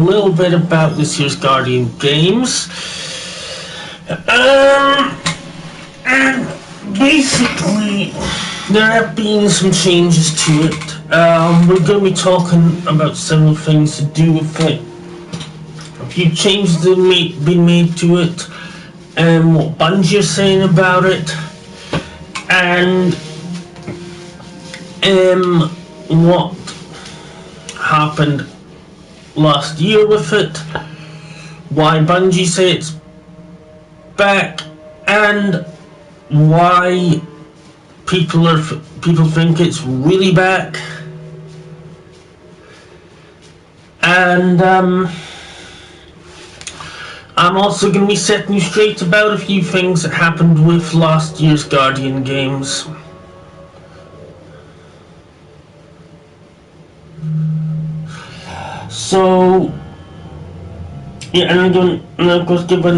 A little bit about this year's Guardian games. And basically, there have been some changes to it. We're going to be talking about several things to do with it. A few changes that have been made to it, and what Bungie are saying about it, and what happened last year with it, why Bungie say it's back, and why people think it's really back. And I'm also going to be setting you straight about a few things that happened with last year's Guardian games. So, yeah, and I'm going to, of course, give a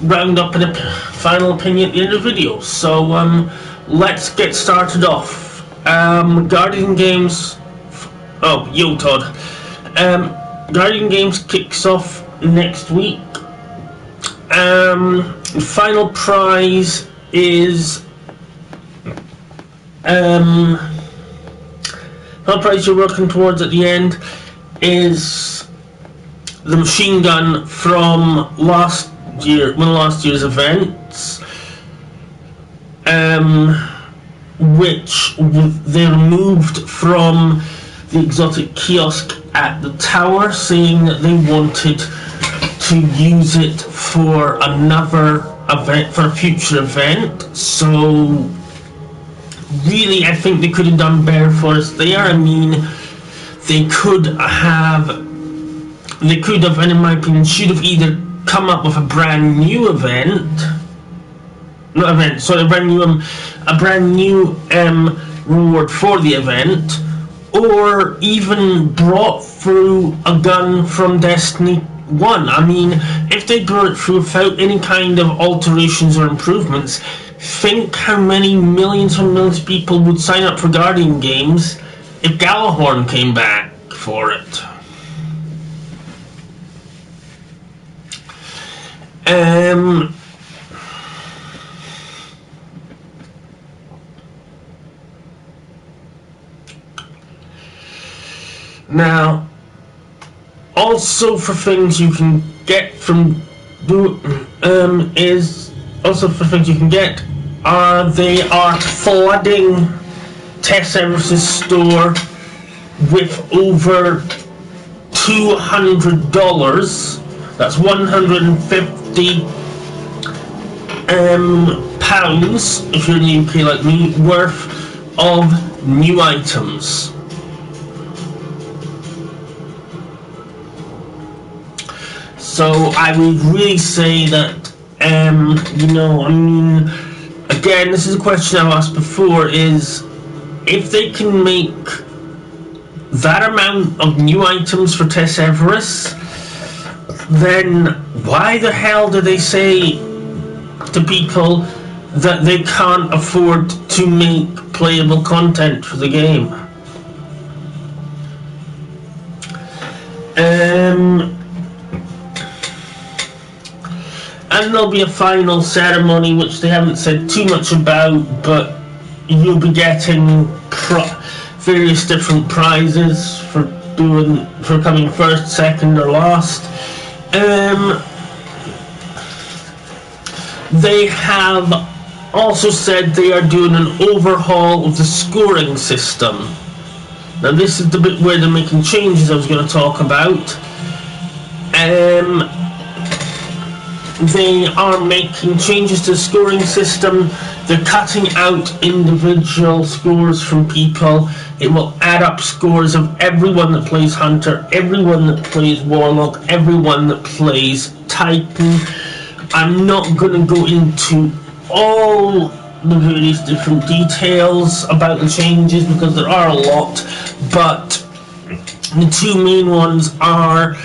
round up and a final opinion at the end of the video. So, let's get started off. Guardian games. Oh, yo, Todd. Guardian games kicks off next week. The final prize is final prize you're working towards at the end is the machine gun from last year's events, which they removed from the exotic kiosk at the tower, saying that they wanted to use it for another event, for a future event. So really, I think they could have done better for us there. I mean, they could have, and in my opinion, should have either come up with a brand new reward for the event, or even brought through a gun from Destiny 1. I mean, if they brought it through without any kind of alterations or improvements, think how many millions and millions of people would sign up for Guardian games if Galahorn came back for it. Now, also for things you can get from they are flooding Tess Everest's store with over $200. That's 150 pounds, if you're in the UK like me, worth of new items. So I would really say that, I mean, again, this is a question I've asked before, is if they can make that amount of new items for Tess Everest, then why the hell do they say to people that they can't afford to make playable content for the game? And there'll be a final ceremony, which they haven't said too much about, but you'll be getting various different prizes for coming first, second, or last. They have also said they are doing an overhaul of the scoring system. Now, this is the bit where they're making changes I was going to talk about. They are making changes to the scoring system. They're cutting out individual scores from people. It will add up scores of everyone that plays Hunter, everyone that plays Warlock, everyone that plays Titan. I'm not going to go into all the various different details about the changes because there are a lot, but the two main ones are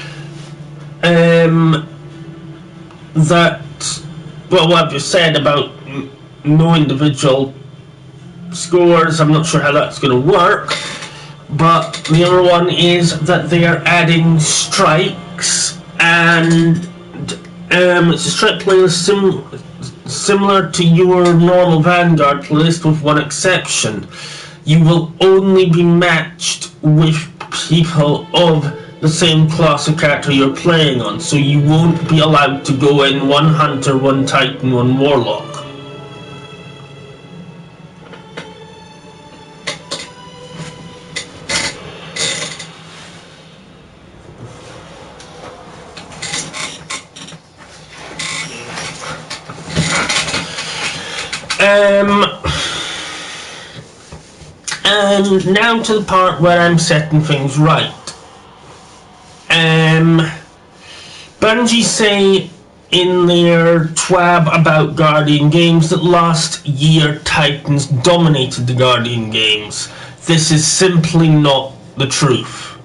what I've just said about no individual scores. I'm not sure how that's going to work, but the other one is that they are adding strike mechanics, and it's a straight playlist similar to your normal Vanguard playlist, with one exception. You will only be matched with people of the same class of character you're playing on, so you won't be allowed to go in one Hunter, one Titan, one Warlock. And now to the part where I'm setting things right. Bungie say in their twab about Guardian games that last year Titans dominated the Guardian games. This is simply not the truth.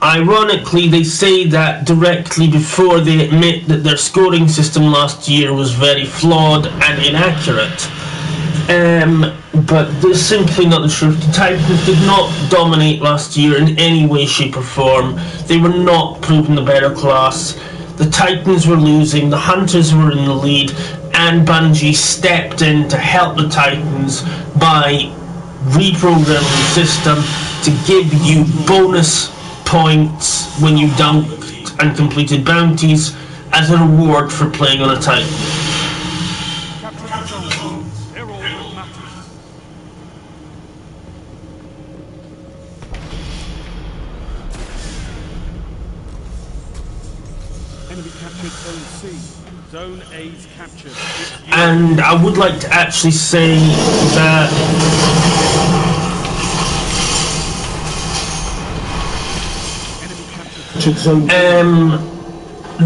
Ironically, they say that directly before they admit that their scoring system last year was very flawed and inaccurate. But this is simply not the truth. The Titans did not dominate last year in any way, shape or form. They were not proving the better class. The Titans were losing, the Hunters were in the lead, and Bungie stepped in to help the Titans by reprogramming the system to give you bonus points when you dunked and completed bounties as a reward for playing on a Titan. Enemy captured Zone C. Zone A's captured. And I would like to actually say that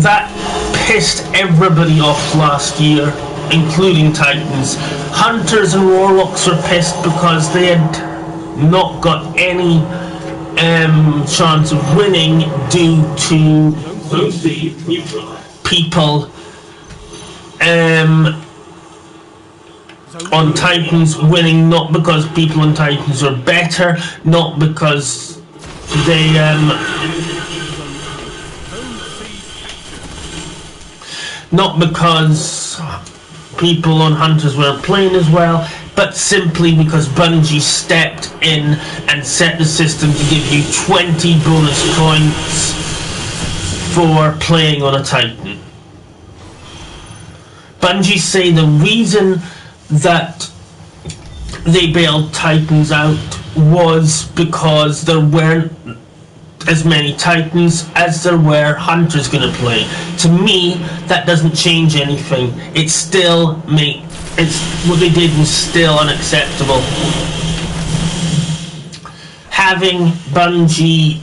that pissed everybody off last year, including Titans. Hunters and Warlocks were pissed because they had not got any chance of winning due to people on Titans winning, not because people on Titans are better, not because they not because people on Hunters weren't playing as well, but simply because Bungie stepped in and set the system to give you 20 bonus points for playing on a Titan. Bungie say the reason that they bailed Titans out was because there weren't as many Titans as there were Hunters going to play. To me, that doesn't change anything. It's still what they did was still unacceptable. Having Bungie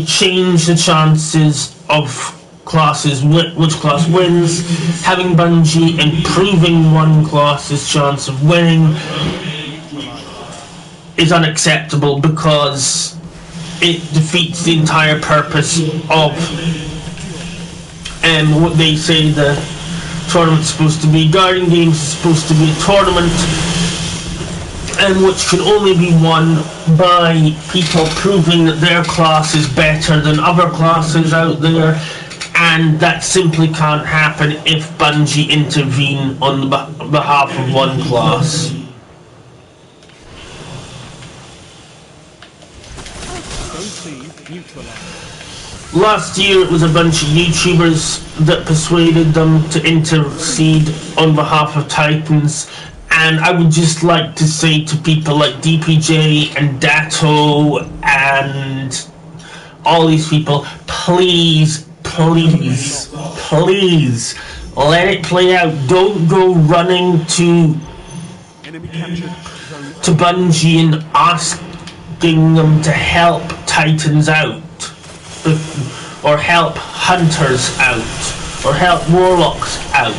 change the chances of classes, which class wins, having Bungie improving one class's chance of winning is unacceptable, because it defeats the entire purpose of what they say the tournament's supposed to be. Guardian Games is supposed to be a tournament which can only be won by people proving that their class is better than other classes out there, and that simply can't happen if Bungie intervene on behalf of one class. Last year it was a bunch of YouTubers that persuaded them to intercede on behalf of Titans, and I would just like to say to people like DPJ and Datto and all these people, please, please, please let it play out. Don't go running to Bungie and asking them to help Titans out, or help Hunters out, or help Warlocks out.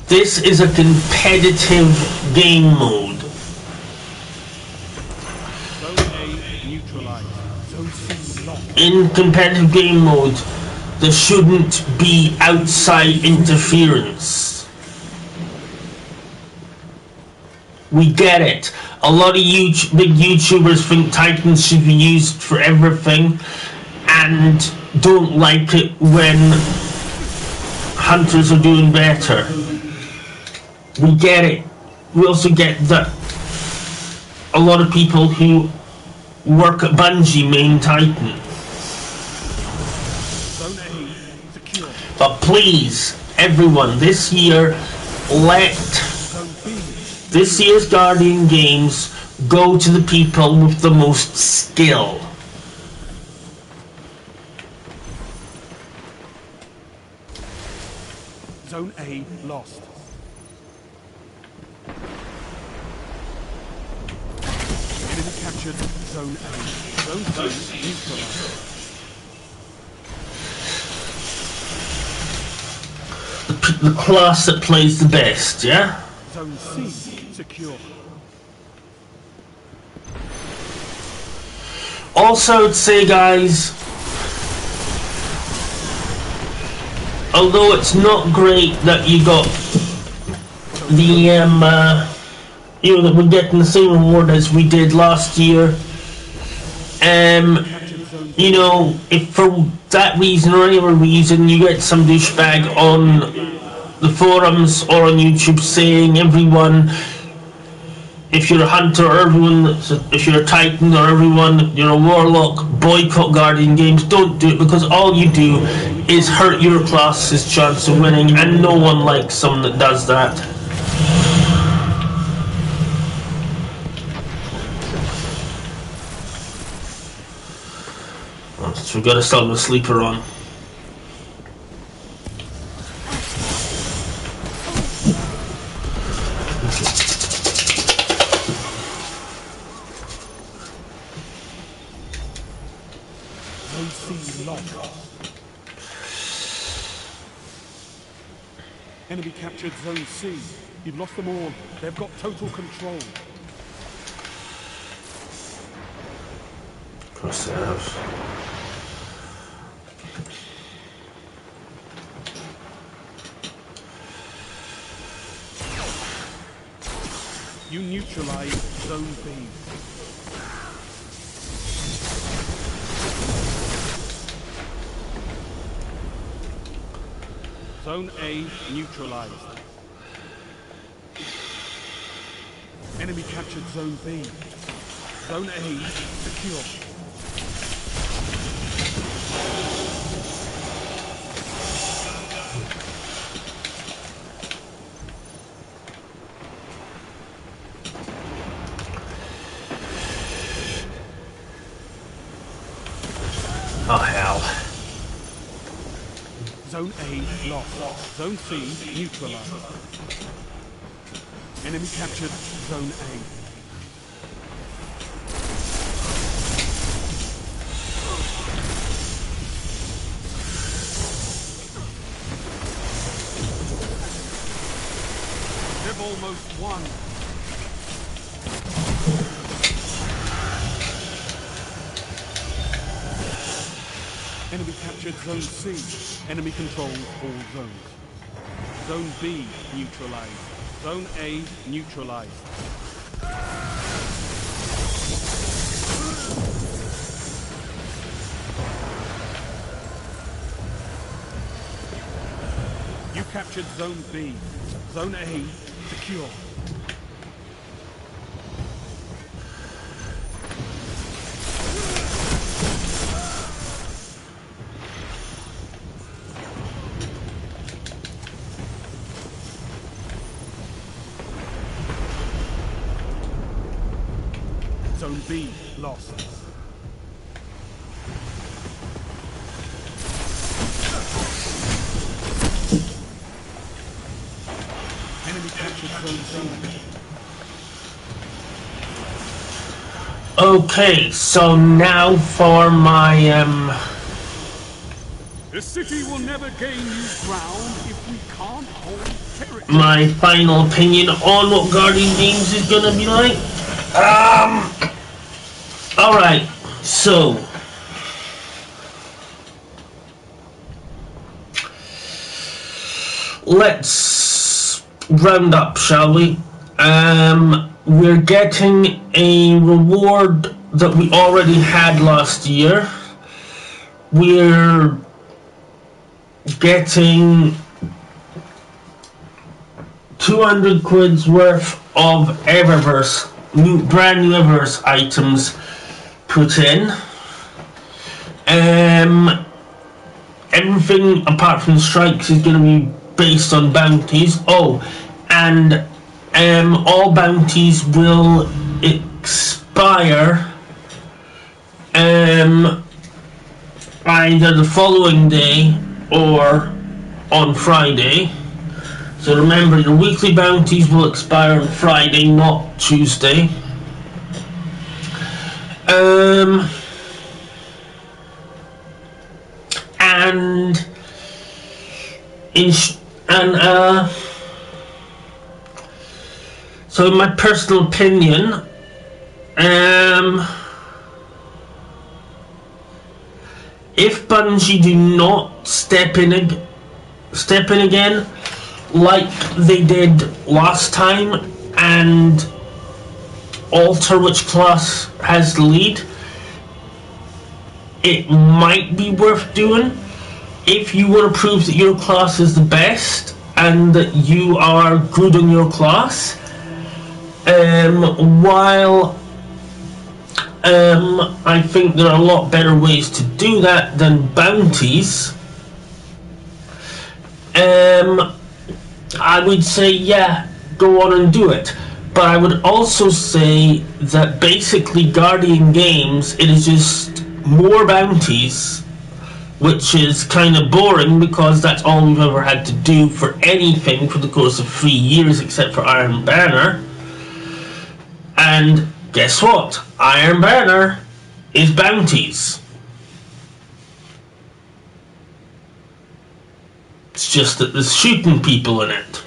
This is a competitive game mode. In competitive game mode, there shouldn't be outside interference. We get it. A lot of big YouTubers think Titans should be used for everything and don't like it when Hunters are doing better. We get it. We also get that a lot of people who work at Bungie main Titan. But please, everyone, this year, let this year's Guardian games go to the people with the most skill. Zone A lost. Enemy captured Zone A. Zone C neutralized. The class that plays the best, yeah? Zone C secure. Also, I'd say, guys, although it's not great that you got the you know, that we're getting the same reward as we did last year, you know, if for that reason or any other reason you get some douchebag on the forums or on YouTube saying everyone, if you're a hunter or everyone, if you're a Titan or everyone, you're a warlock, boycott Guardian games, don't do it, because all you do is hurt your class's chance of winning, and no one likes someone that does that. So we've got to start with a sleeper on. Enemy captured Zone C. You've lost them all. They've got total control. Of course they have. You neutralize Zone B. Zone A neutralized. Enemy captured Zone B. Zone A secure. Oh hell. Zone A lost. Zone C neutralized. Enemy captured Zone A. They've almost won. Enemy captured Zone C. Enemy controls all zones. Zone B neutralized. Zone A neutralized. You captured Zone B. Zone A secure. Zone B lost. Enemy captured Zone C. Okay, so now for my The city will never gain new ground if we can't hold territory. my final opinion on what Guardian Games is gonna be like. Alright, so let's round up, shall we? we're getting a reward that we already had last year. We're getting 200 quid's worth of Eververse, brand new Eververse items put in. Everything apart from strikes is going to be based on bounties. Oh, and all bounties will expire either the following day or on Friday. So remember, your weekly bounties will expire on Friday, not Tuesday. So in my personal opinion, if Bungie do not step in again, like they did last time, and alter which class has the lead, it might be worth doing. If you want to prove that your class is the best and that you are good in your class, while I think there are a lot better ways to do that than bounties, I would say, yeah, go on and do it. But I would also say that basically Guardian Games, it is just more bounties, which is kind of boring because that's all we've ever had to do for anything for the course of 3 years except for Iron Banner. And guess what? Iron Banner is bounties. It's just that there's shooting people in it.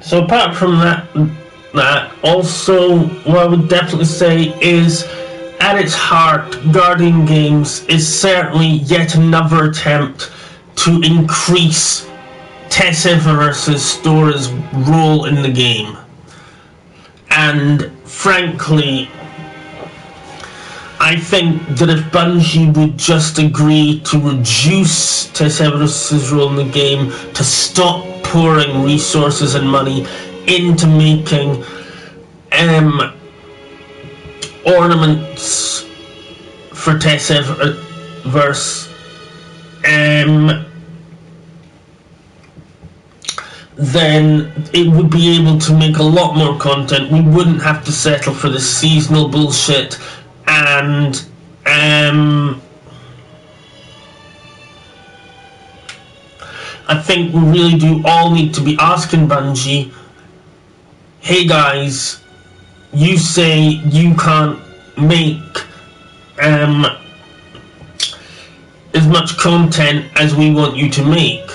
So apart from that, also what I would definitely say is, at its heart, Guardian Games is certainly yet another attempt to increase Eververse's store's role in the game. And frankly, I think that if Bungie would just agree to reduce Eververse's role in the game, to stop pouring resources and money into making ornaments for Eververse, then it would be able to make a lot more content. We wouldn't have to settle for this seasonal bullshit, and I think we really do all need to be asking Bungie, hey guys, you say you can't make as much content as we want you to make,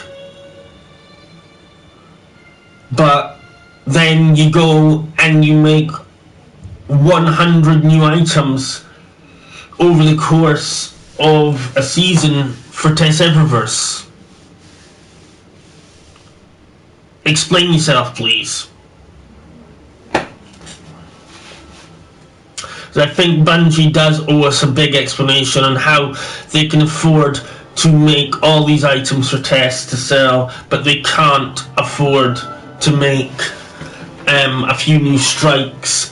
but then you go and you make 100 new items over the course of a season for Eververse. Explain yourself, please. So I think Bungie does owe us a big explanation on how they can afford to make all these items for tests to sell, but they can't afford to make a few new strikes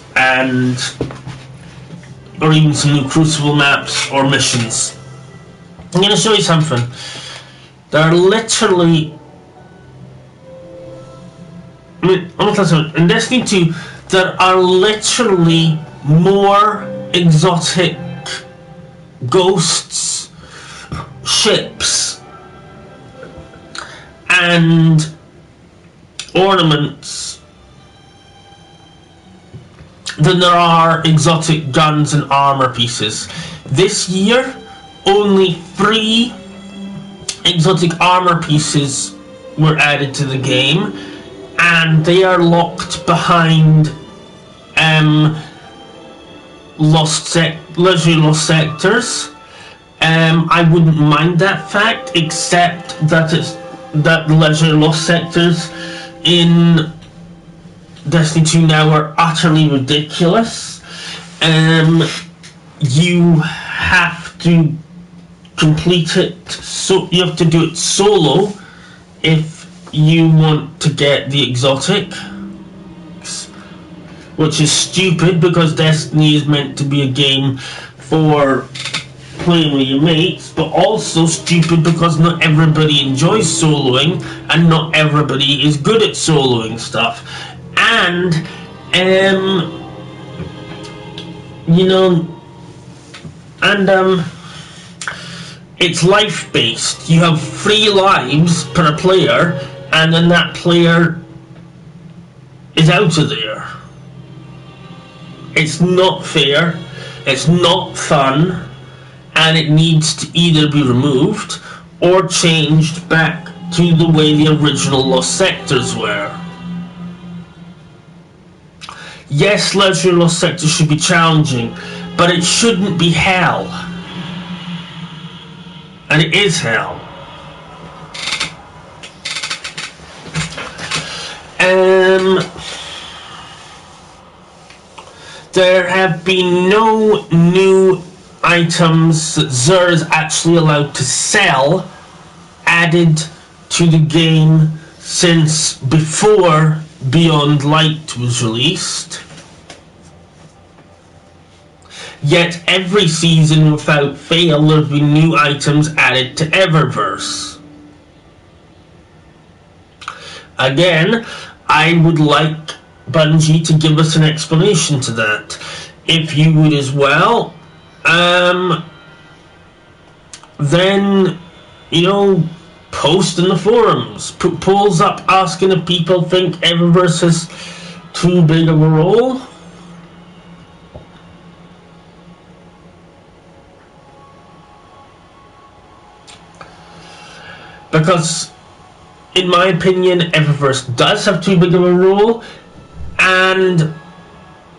or even some new Crucible maps or missions. I'm going to show you something. There are literally, in Destiny 2, there are literally more exotic ghosts, ships, and ornaments than there are exotic guns and armor pieces. This year, only 3 exotic armor pieces were added to the game, and they are locked behind legendary lost sectors, I wouldn't mind that fact, except that that the legendary lost sectors in Destiny 2 now are utterly ridiculous. You have to complete it, so you have to do it solo if you want to get the exotic, which is stupid because Destiny is meant to be a game for playing with your mates, but also stupid because not everybody enjoys soloing and not everybody is good at soloing stuff. And you know, and it's life based. You have 3 lives per player, and then that player is out of there. It's not fair, it's not fun, and it needs to either be removed or changed back to the way the original Lost Sectors were. Yes, Legendary Lost Sectors should be challenging, but it shouldn't be hell. And it is hell. There have been no new items that Xur is actually allowed to sell added to the game since before Beyond Light was released. Yet every season without fail there have been new items added to Eververse. Again, I would like Bungie to give us an explanation to that. If you would as well, then, you know, post in the forums, put polls up asking if people think Eververse has too big of a role. Because, in my opinion, Eververse does have too big of a role, and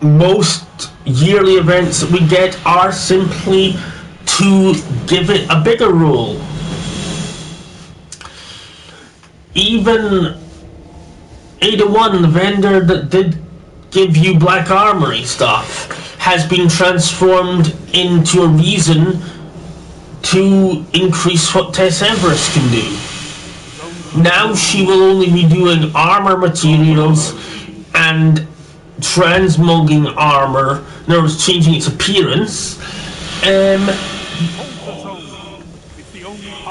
most yearly events that we get are simply to give it a bigger role. Even Ada1, the vendor that did give you Black Armory stuff, has been transformed into a reason to increase what Tess Everest can do. Now she will only be doing armor materials and transmogging armor, in other words, changing its appearance,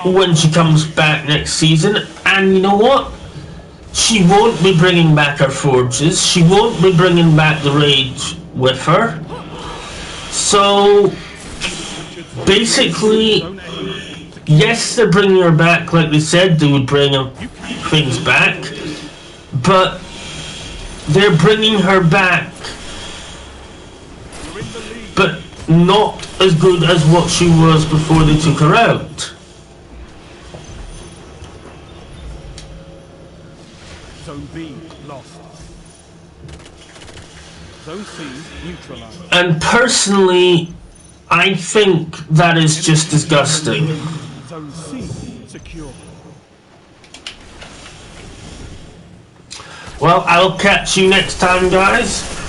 when she comes back next season. And you know what? She won't be bringing back her forges, she won't be bringing back the rage with her. So basically, yes, they're bringing her back like they said they would bring things back, but they're bringing her back, but not as good as what she was before they took her out. Zone B lost. Zone C neutralized. And personally, I think that is just disgusting. Zone C secure. Well, I'll catch you next time, guys.